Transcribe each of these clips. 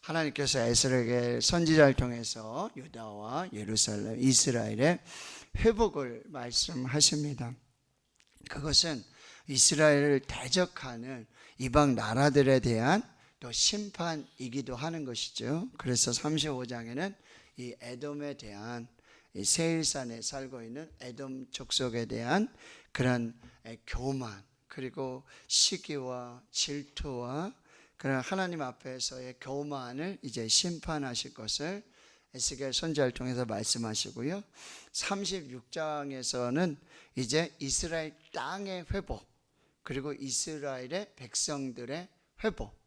하나님께서 에스겔 선지자를 통해서 유다와 예루살렘, 이스라엘의 회복을 말씀하십니다. 그것은 이스라엘을 대적하는 이방 나라들에 대한 또 심판이기도 하는 것이죠. 그래서 35장에는 이 에돔에 대한, 이 세일산에 살고 있는 에돔 족속에 대한 그런 교만, 그리고 시기와 질투와 그런 하나님 앞에서의 교만을 이제 심판하실 것을 에스겔 선지자를 통해서 말씀하시고요. 36장에서는 이제 이스라엘 땅의 회복, 그리고 이스라엘의 백성들의 회복,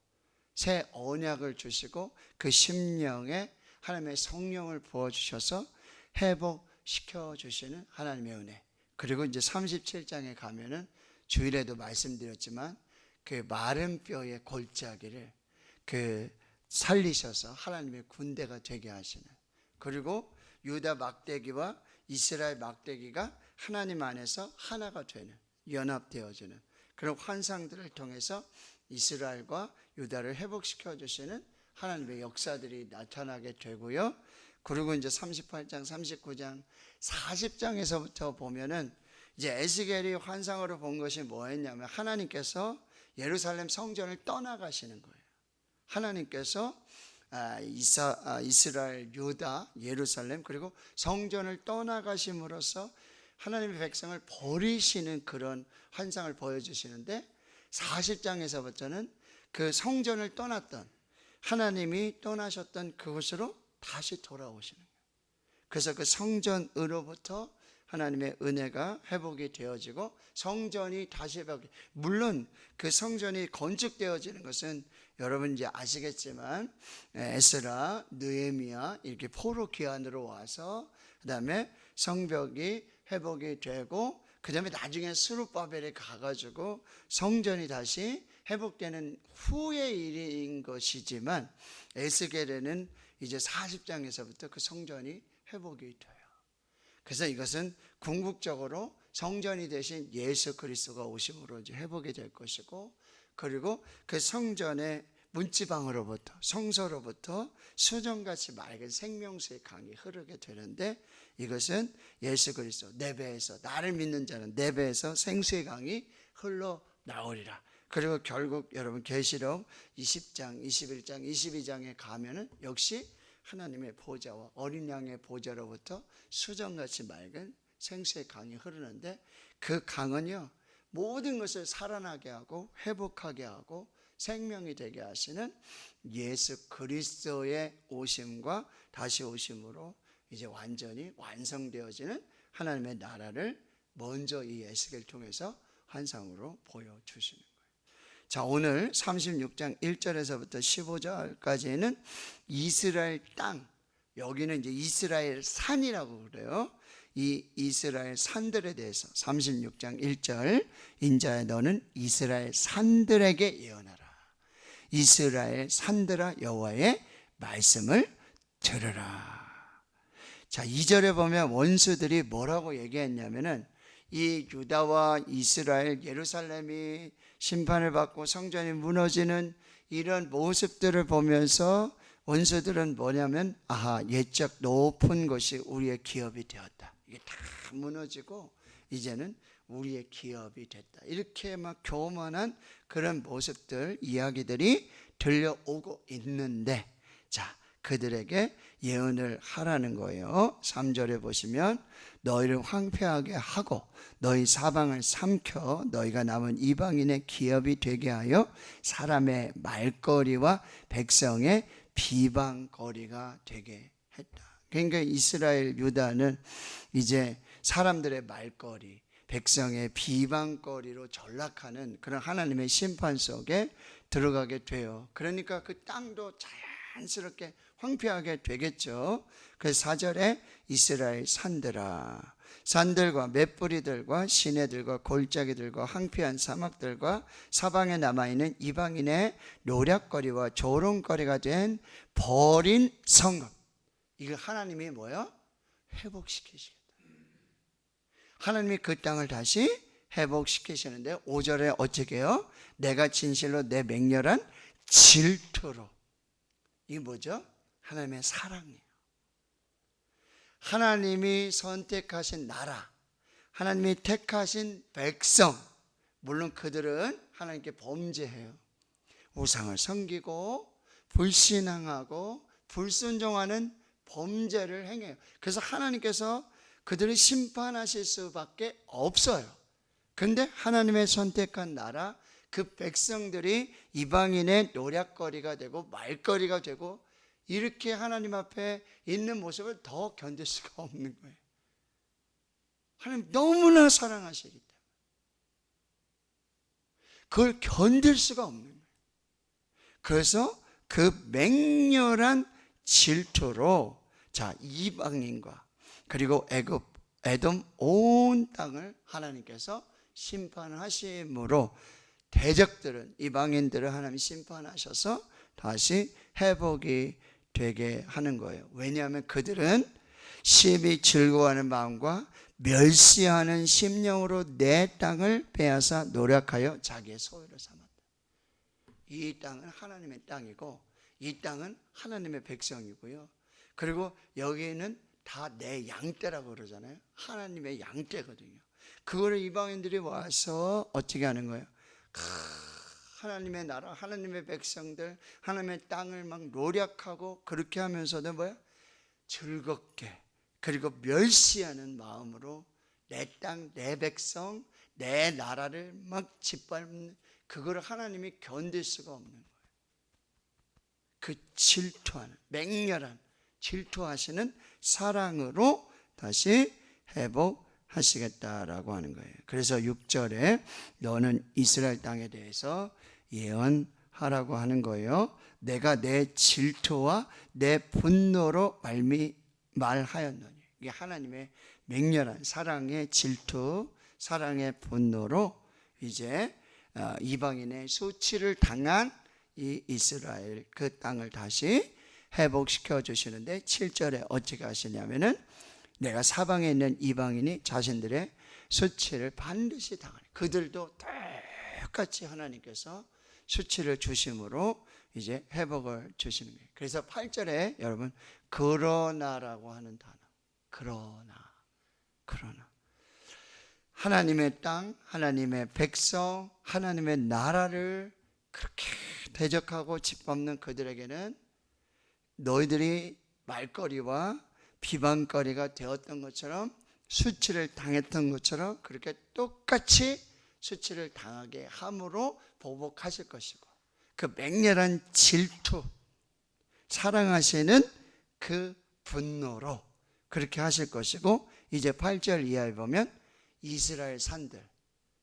새 언약을 주시고 그 심령에 하나님의 성령을 부어주셔서 회복시켜 주시는 하나님의 은혜. 그리고 이제 37장에 가면은 주일에도 말씀드렸지만 그 마른 뼈의 골짜기를 살리셔서 하나님의 군대가 되게 하시는, 그리고 유다 막대기와 이스라엘 막대기가 하나님 안에서 하나가 되는, 연합되어지는 그런 환상들을 통해서 이스라엘과 유다를 회복시켜 주시는 하나님의 역사들이 나타나게 되고요. 그리고 이제 38장, 39장, 40장에서부터 보면은 이제 에스겔이 환상으로 본 것이 뭐였냐면 하나님께서 예루살렘 성전을 떠나가시는 거예요. 하나님께서 이스라엘, 유다, 예루살렘 그리고 성전을 떠나가심으로써 하나님의 백성을 버리시는 그런 환상을 보여주시는데, 40장에서부터는 그 성전을 떠났던, 하나님이 떠나셨던 그곳으로 다시 돌아오시는 거예요. 그래서 그 성전으로부터 하나님의 은혜가 회복이 되어지고 성전이 다시 회복이, 물론 그 성전이 건축되어지는 것은 여러분 이제 아시겠지만 에스라, 느헤미야 이렇게 포로 귀환으로 와서 그 다음에 성벽이 회복이 되고 그 다음에 나중에 스룹바벨에 가가지고 성전이 다시 회복되는 후의 일인 것이지만, 에스겔에는 이제 40장에서부터 그 성전이 회복이 돼요. 그래서 이것은 궁극적으로 성전이 되신 예수 그리스도가 오심으로 이제 회복이 될 것이고, 그리고 그 성전의 문지방으로부터, 성소로부터 수정같이 맑은 생명수의 강이 흐르게 되는데, 이것은 예수 그리스도, 내 배에서, 나를 믿는 자는 내 배에서 생수의 강이 흘러나오리라. 그리고 결국 여러분 계시록 20장, 21장, 22장에 가면은 역시 하나님의 보좌와 어린 양의 보좌로부터 수정같이 맑은 생수의 강이 흐르는데, 그 강은요 모든 것을 살아나게 하고 회복하게 하고 생명이 되게 하시는 예수 그리스도의 오심과 다시 오심으로 이제 완전히 완성되어지는 하나님의 나라를 먼저 이 에스겔을 통해서 환상으로 보여주시는 거예요. 자, 오늘 36장 1절에서부터 15절까지는 이스라엘 땅, 여기는 이제 이스라엘 산이라고 그래요. 이 이스라엘 산들에 대해서 36장 1절, 인자야 너는 이스라엘 산들에게 예언하라. 이스라엘 산들아 여호와의 말씀을 들으라. 자, 2절에 보면 원수들이 뭐라고 얘기했냐면은 이 유다와 이스라엘, 예루살렘이 심판을 받고 성전이 무너지는 이런 모습들을 보면서 원수들은 뭐냐면, 아하, 옛적 높은 것이 우리의 기업이 되었다. 이게 다 무너지고 이제는 우리의 기업이 됐다. 이렇게 막 교만한 그런 모습들, 이야기들이 들려오고 있는데, 자, 그들에게 예언을 하라는 거예요. 3절에 보시면 너희를 황폐하게 하고 너희 사방을 삼켜 너희가 남은 이방인의 기업이 되게 하여 사람의 말거리와 백성의 비방거리가 되게 했다. 그러니까 이스라엘, 유다는 이제 사람들의 말거리, 백성의 비방거리로 전락하는 그런 하나님의 심판 속에 들어가게 돼요. 그러니까 그 땅도 자연스럽게 황폐하게 되겠죠. 그래서 4절에 이스라엘 산들아, 산들과 맷뿌리들과 시내들과 골짜기들과 황폐한 사막들과 사방에 남아있는 이방인의 노략거리와 조롱거리가 된 버린 성읍, 이거 하나님이 뭐요? 회복시키시겠다. 하나님이 그 땅을 다시 회복시키시는데 5절에 어떻게 해요? 내가 진실로 내 맹렬한 질투로 이게 뭐죠? 하나님의 사랑이에요. 하나님이 선택하신 나라, 하나님이 택하신 백성, 물론 그들은 하나님께 범죄해요. 우상을 섬기고 불신앙하고 불순종하는 범죄를 행해요. 그래서 하나님께서 그들을 심판하실 수밖에 없어요. 그런데 하나님의 선택한 나라, 그 백성들이 이방인의 노략거리가 되고 말거리가 되고 이렇게 하나님 앞에 있는 모습을 더 견딜 수가 없는 거예요. 하나님 너무나 사랑하시기 때문에 그걸 견딜 수가 없는 거예요. 그래서 그 맹렬한 질투로 자 이방인과 그리고 애굽, 에돔 온 땅을 하나님께서 심판하심으로 대적들은, 이방인들을 하나님이 심판하셔서 다시 회복이 되게 하는 거예요. 왜냐하면 그들은 심히 즐거워하는 마음과 멸시하는 심령으로 내 땅을 빼앗아 노력하여 자기의 소유를 삼았다. 이 땅은 하나님의 땅이고 이 땅은 하나님의 백성이고요. 그리고 여기는 다 내 양떼라고 그러잖아요. 하나님의 양떼거든요. 그거를 이방인들이 와서 어떻게 하는 거예요? 하나님의 나라, 하나님의 백성들, 하나님의 땅을 막 노력하고 그렇게 하면서도 뭐야? 즐겁게, 그리고 멸시하는 마음으로 내 땅, 내 백성, 내 나라를 막 짓밟는, 그거를 하나님이 견딜 수가 없는 거예요. 그 질투하는, 맹렬한 질투하시는 사랑으로 다시 회복하시겠다라고 하는 거예요. 그래서 6절에 너는 이스라엘 땅에 대해서 예언하라고 하는 거예요. 내가 내 질투와 내 분노로 말하였노니. 이게 하나님의 맹렬한 사랑의 질투, 사랑의 분노로 이제 이방인의 수치를 당한 이 이스라엘 그 땅을 다시 회복시켜 주시는데 7절에 어떻게 하시냐면은 내가 사방에 있는 이방인이 자신들의 수치를 반드시 당하니, 그들도 똑같이 하나님께서 수치를 주심으로 이제 회복을 주시는 거예요. 그래서 8절에 여러분 그러나라고 하는 단어, 그러나 하나님의 땅, 하나님의 백성, 하나님의 나라를 그렇게 대적하고 짓밟는 그들에게는 너희들이 말거리와 비방거리가 되었던 것처럼, 수치를 당했던 것처럼 그렇게 똑같이 수치를 당하게 함으로 보복하실 것이고, 그 맹렬한 질투, 사랑하시는 그 분노로 그렇게 하실 것이고, 이제 8절 이하에 보면 이스라엘 산들,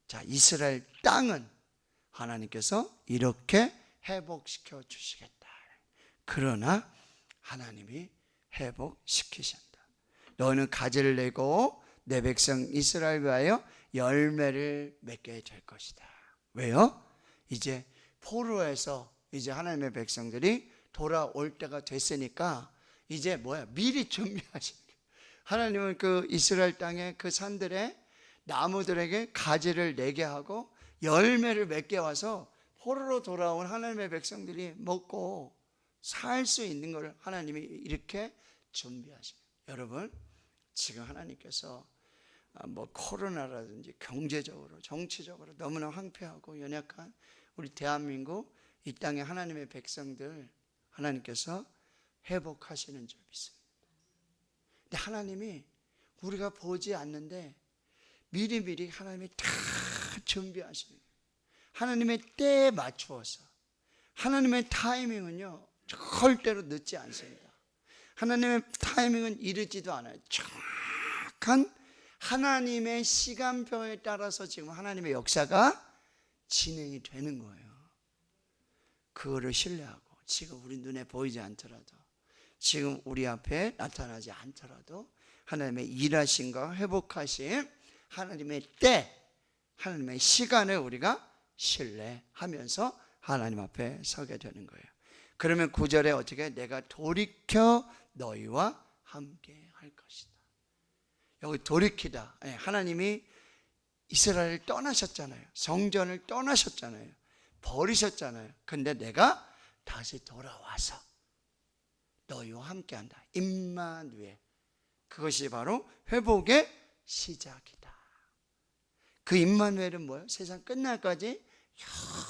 자 이스라엘 땅은 하나님께서 이렇게 회복시켜 주시겠다. 그러나 하나님이 회복시키신다. 너는 가지를 내고 내 백성 이스라엘 위하여 열매를 맺게 될 것이다. 왜요? 이제 포로에서 이제 하나님의 백성들이 돌아올 때가 됐으니까 이제 미리 준비하신 거예요. 하나님은 그 이스라엘 땅의 그 산들에 나무들에게 가지를 내게 하고 열매를 맺게 와서 포로로 돌아온 하나님의 백성들이 먹고 살 수 있는 걸 하나님이 이렇게 준비하십니다. 여러분, 지금 하나님께서 코로나라든지 경제적으로, 정치적으로 너무나 황폐하고 연약한 우리 대한민국 이 땅의 하나님의 백성들 하나님께서 회복하시는 줄 믿습니다. 근데 하나님이 우리가 보지 않는데 미리미리 하나님이 다 준비하시는 거예요. 하나님의 때에 맞추어서. 하나님의 타이밍은요 절대로 늦지 않습니다. 하나님의 타이밍은 이르지도 않아요. 정확한 하나님의 시간표에 따라서 지금 하나님의 역사가 진행이 되는 거예요. 그거를 신뢰하고, 지금 우리 눈에 보이지 않더라도, 지금 우리 앞에 나타나지 않더라도 하나님의 일하심과 회복하심, 하나님의 때, 하나님의 시간을 우리가 신뢰하면서 하나님 앞에 서게 되는 거예요. 그러면 9절에 어떻게? 내가 돌이켜 너희와 함께 할 것이다. 여기 돌이키다. 하나님이 이스라엘을 떠나셨잖아요. 성전을 떠나셨잖아요. 버리셨잖아요. 근데 내가 다시 돌아와서 너희와 함께한다. 임마누엘. 그것이 바로 회복의 시작이다. 그 임마누엘은 뭐예요? 세상 끝날까지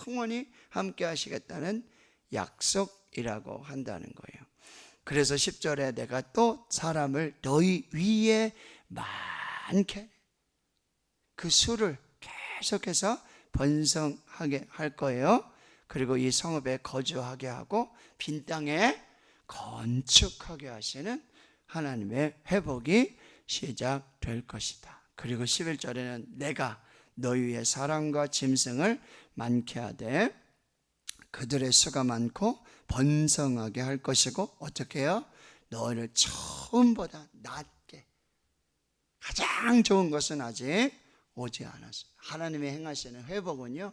영원히 함께 하시겠다는 약속이라고 한다는 거예요. 그래서 10절에 내가 또 사람을 너희 위에 많게, 그 수를 계속해서 번성하게 할 거예요. 그리고 이 성읍에 거주하게 하고 빈 땅에 건축하게 하시는 하나님의 회복이 시작될 것이다. 그리고 11절에는 내가 너희 위에 사람과 짐승을 많게 하되 그들의 수가 많고 번성하게 할 것이고, 어떻게 해요? 너희를 처음보다 낫게, 가장 좋은 것은 아직 오지 않았어요. 하나님의 행하시는 회복은요,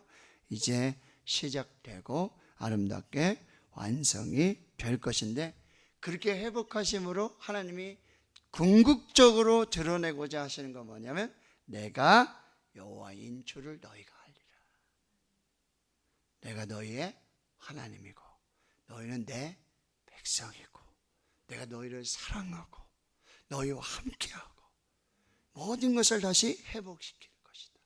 이제 시작되고 아름답게 완성이 될 것인데, 그렇게 회복하심으로 하나님이 궁극적으로 드러내고자 하시는 건 뭐냐면, 내가 여호와인 줄을 너희가 알리라. 내가 너희의 하나님이고 너희는 내 백성이고 내가 너희를 사랑하고 너희와 함께하고 모든 것을 다시 회복시킬 것이다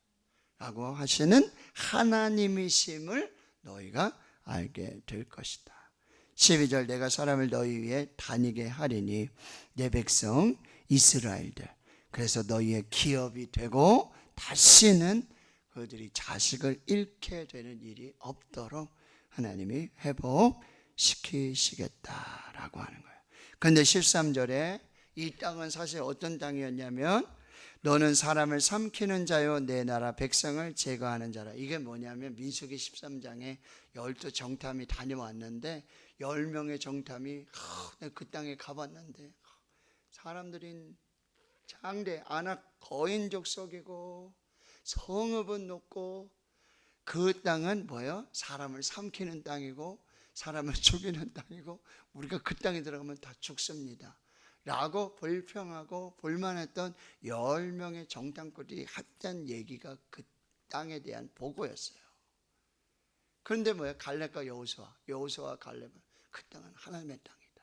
라고 하시는 하나님이심을 너희가 알게 될 것이다. 12절 내가 사람을 너희 위에 다니게 하리니 내 백성 이스라엘들, 그래서 너희의 기업이 되고 다시는 그들이 자식을 잃게 되는 일이 없도록 하나님이 회복시키시겠다라고 하는 거예요. 그런데 13절에 이 땅은 사실 어떤 땅이었냐면, 너는 사람을 삼키는 자요 내 나라 백성을 제거하는 자라. 이게 뭐냐면 민수기 13장에 12 정탐이 다녀왔는데 10명의 정탐이 그 땅에 가봤는데 사람들이 장대 아낙 거인족 속이고 성읍은 높고, 그 땅은 뭐예요? 사람을 삼키는 땅이고 사람을 죽이는 땅이고 우리가 그 땅에 들어가면 다 죽습니다 라고 불평하고 불만했던 10명의 정탐꾼들이 했던 얘기가 그 땅에 대한 보고였어요. 그런데 뭐예요? 갈렙과 여호수아와 갈렙은 그 땅은 하나님의 땅이다,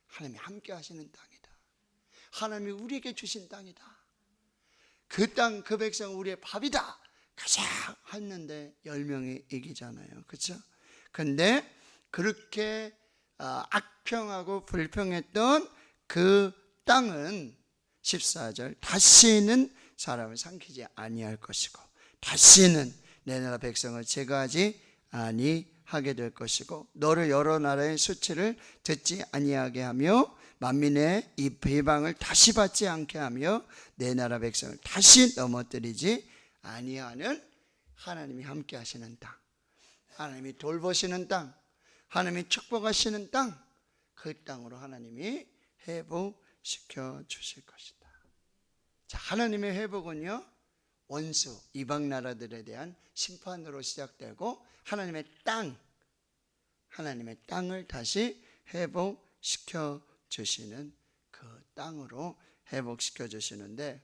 하나님이 함께 하시는 땅이다, 하나님이 우리에게 주신 땅이다, 그 땅 그 백성은 우리의 밥이다 가자 했는데 10명이 이기잖아요. 그렇죠? 근데 그렇게 악평하고 불평했던 그 땅은 14절 다시는 사람을 삼키지 아니할 것이고 다시는 내 나라 백성을 제거하지 아니하게 될 것이고, 너를 여러 나라의 수치를 듣지 아니하게 하며 만민의 이 배방을 다시 받지 않게 하며 내 나라 백성을 다시 넘어뜨리지 아니하는 하나님이 함께 하시는 땅, 하나님이 돌보시는 땅, 하나님이 축복하시는 땅, 그 땅으로 하나님이 회복시켜 주실 것이다. 자, 하나님의 회복은요, 원수 이방 나라들에 대한 심판으로 시작되고 하나님의 땅을 다시 회복시켜 주시는 그 땅으로 회복시켜 주시는데,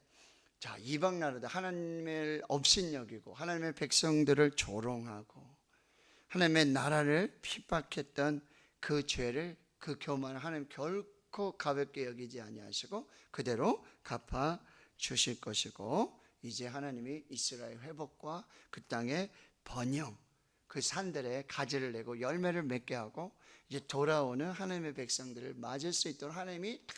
자, 이방 나라들 하나님을 업신여기고 하나님의 백성들을 조롱하고 하나님의 나라를 핍박했던 그 죄를, 그 교만을 하나님 결코 가볍게 여기지 아니하시고 그대로 갚아 주실 것이고, 이제 하나님이 이스라엘 회복과 그 땅의 번영, 그 산들에 가지를 내고 열매를 맺게 하고 이제 돌아오는 하나님의 백성들을 맞을 수 있도록 하나님이 다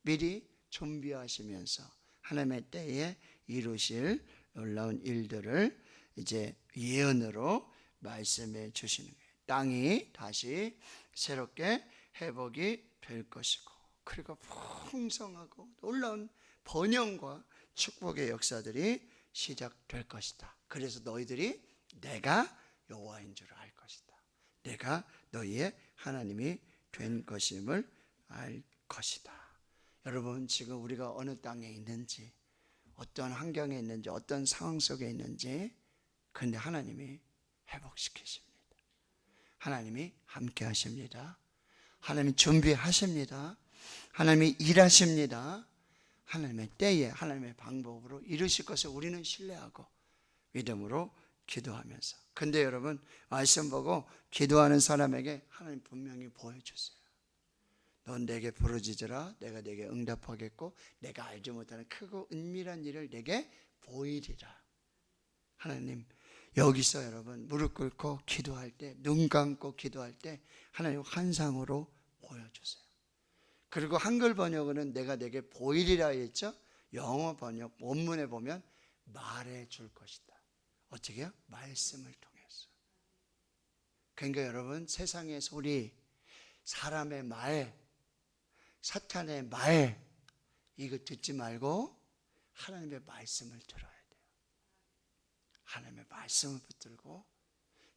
미리 준비하시면서 하나님의 때에 이루실 놀라운 일들을 이제 예언으로 말씀해 주시는 거예요. 땅이 다시 새롭게 회복이 될 것이고, 그리고 풍성하고 놀라운 번영과 축복의 역사들이 시작될 것이다. 그래서 너희들이 내가 여호와인 줄 알 것이다, 내가 너희의 하나님이 된 것임을 알 것이다. 여러분, 지금 우리가 어느 땅에 있는지, 어떤 환경에 있는지, 어떤 상황 속에 있는지, 그런데 하나님이 회복시키십니다. 하나님이 함께 하십니다. 하나님이 준비하십니다. 하나님이 일하십니다. 하나님의 때에 하나님의 방법으로 이루실 것을 우리는 신뢰하고 믿음으로 기도하면서. 근데 여러분, 말씀 보고 기도하는 사람에게 하나님 분명히 보여주세요. 넌 내게 부르짖으라 내가 내게 응답하겠고 내가 알지 못하는 크고 은밀한 일을 내게 보이리라. 하나님, 여기서 여러분 무릎 꿇고 기도할 때, 눈 감고 기도할 때 하나님 환상으로 보여주세요. 그리고 한글 번역은 내가 내게 보이리라 했죠. 영어 번역 원문에 보면 말해줄 것이다. 어떻게 해요? 말씀을 통해서. 그러니까 여러분, 세상의 소리, 사람의 말, 사탄의 말, 이거 듣지 말고 하나님의 말씀을 들어야 돼요. 하나님의 말씀을 붙들고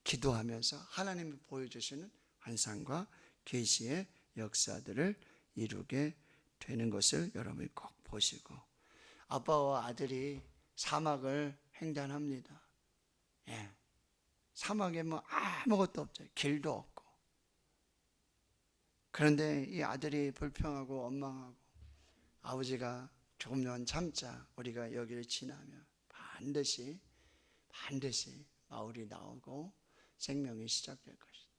기도하면서 하나님이 보여주시는 환상과 계시의 역사들을 이루게 되는 것을 여러분이 꼭 보시고, 아빠와 아들이 사막을 횡단합니다. 예. 사막에 뭐 아무것도 없죠. 길도 없고. 그런데 이 아들이 불평하고 원망하고, 아버지가 조금만 참자, 우리가 여기를 지나면 반드시 마을이 나오고 생명이 시작될 것이다.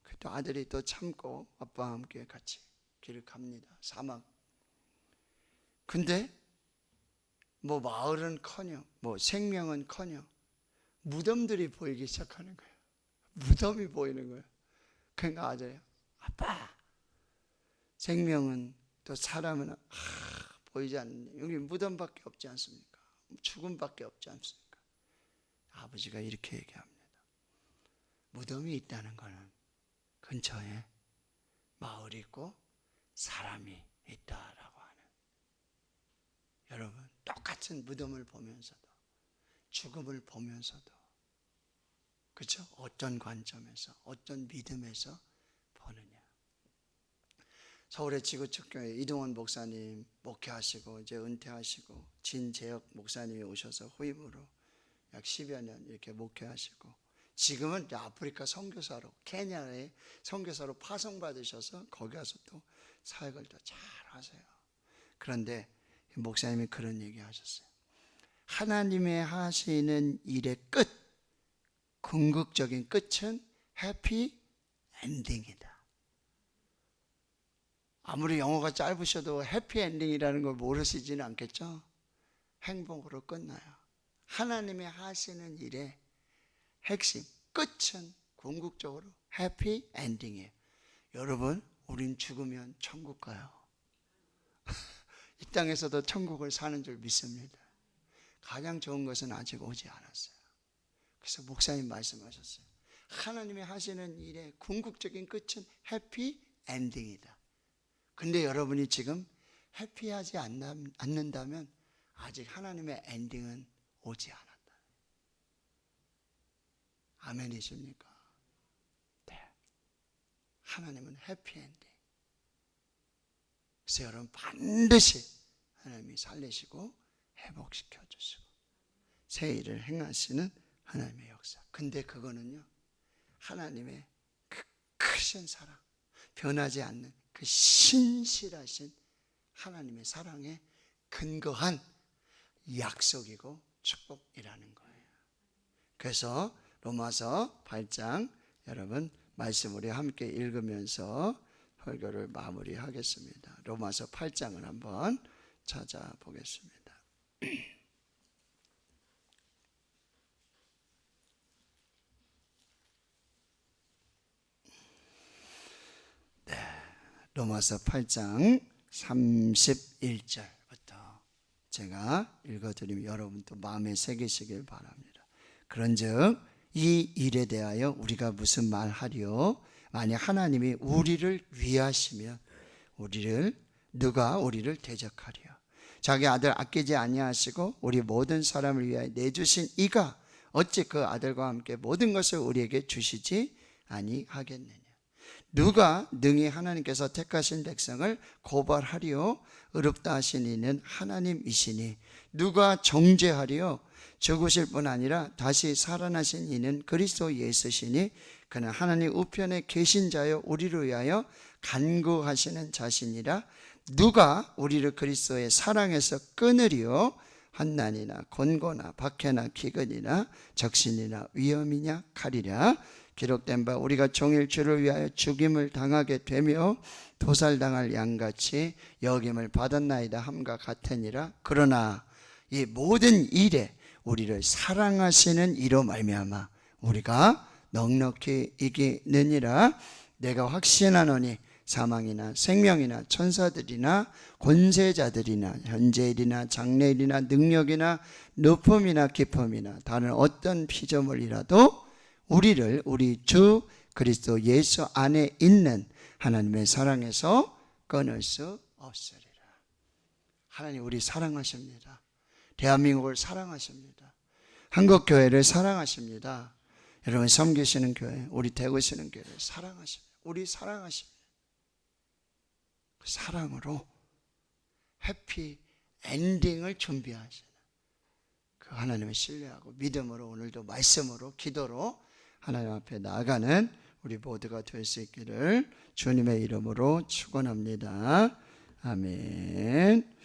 그래도 아들이 또 참고 아빠와 함께 같이 길을 갑니다. 사막. 근데 뭐 마을은커녕 뭐 생명은커녕 무덤들이 보이기 시작하는 거예요. 무덤이 보이는 거예요. 그러니까 아들이, 아빠, 생명은 또 사람은 보이지 않는, 여기 무덤밖에 없지 않습니까? 죽음밖에 없지 않습니까? 아버지가 이렇게 얘기합니다. 무덤이 있다는 것은 근처에 마을이 있고 사람이 있다라고 하는, 여러분, 똑같은 무덤을 보면서도, 죽음을 보면서도, 그렇죠? 어떤 관점에서, 어떤 믿음에서 보느냐. 서울의 지구축교회 이동원 목사님 목회하시고 이제 은퇴하시고, 진재혁 목사님이 오셔서 후임으로 약 10여 년 이렇게 목회하시고, 지금은 아프리카 선교사로, 케냐에 선교사로 파송받으셔서 거기 가서 또 사역을 더 잘 하세요. 그런데 목사님이 그런 얘기 하셨어요. 하나님의 하시는 일의 끝, 궁극적인 끝은 해피 엔딩이다. 아무리 영어가 짧으셔도 해피 엔딩이라는 걸 모르시지는 않겠죠? 행복으로 끝나요. 하나님이 하시는 일의 핵심, 끝은 궁극적으로 해피 엔딩이에요. 여러분, 우린 죽으면 천국 가요. 이 땅에서도 천국을 사는 줄 믿습니다. 가장 좋은 것은 아직 오지 않았어요. 그래서 목사님 말씀하셨어요. 하나님이 하시는 일의 궁극적인 끝은 해피 엔딩이다. 근데 여러분이 지금 해피하지 않는다면 아직 하나님의 엔딩은 오지 않았다. 아멘이십니까? 네. 하나님은 해피 엔딩. 그래서 여러분, 반드시 하나님이 살리시고 회복시켜 주시고 새 일을 행하시는 하나님의 역사. 근데 그거는요, 하나님의 그 크신 사랑, 변하지 않는 그 신실하신 하나님의 사랑에 근거한 약속이고 축복이라는 거예요. 그래서 로마서 8장 여러분 말씀 우리 함께 읽으면서 설교를 마무리하겠습니다. 로마서 8장을 한번 찾아보겠습니다. 네, 로마서 8장 31절부터 제가 읽어드리면 여러분 또 마음에 새기시길 바랍니다. 그런즉 이 일에 대하여 우리가 무슨 말하리요? 만약 하나님이 우리를 위하시면 누가 우리를 대적하리요? 자기 아들 아끼지 아니하시고 우리 모든 사람을 위하여 내주신 이가 어찌 그 아들과 함께 모든 것을 우리에게 주시지 아니하겠느냐? 누가 능히 하나님께서 택하신 백성을 고발하리요? 의롭다 하신 이는 하나님이시니 누가 정죄하리요? 죽으실 뿐 아니라 다시 살아나신 이는 그리스도 예수시니 그는 하나님 우편에 계신 자여 우리를 위하여 간구하시는 자신이라. 누가 우리를 그리스도의 사랑에서 끊으리요? 환난이나 곤고나 박해나 기근이나 적신이나 위험이냐 칼이랴. 기록된 바 우리가 종일 주를 위하여 죽임을 당하게 되며 도살당할 양같이 여김을 받았나이다 함과 같으니라. 그러나 이 모든 일에 우리를 사랑하시는 이로 말미암아 우리가 넉넉히 이기느니라. 내가 확신하노니 사망이나 생명이나 천사들이나 권세자들이나 현재일이나 장래일이나 능력이나 높음이나 깊음이나 다른 어떤 피조물이라도 우리를 우리 주 그리스도 예수 안에 있는 하나님의 사랑에서 끊을 수 없으리라. 하나님 우리 사랑하십니다. 대한민국을 사랑하십니다. 한국교회를 사랑하십니다. 여러분 섬기시는 교회, 우리 대구시는 교회를 사랑하십니다. 우리 사랑하십니다. 그 사랑으로 해피 엔딩을 준비하시는 그 하나님을 신뢰하고 믿음으로 오늘도 말씀으로 기도로 하나님 앞에 나아가는 우리 모두가 될 수 있기를 주님의 이름으로 축원합니다. 아멘.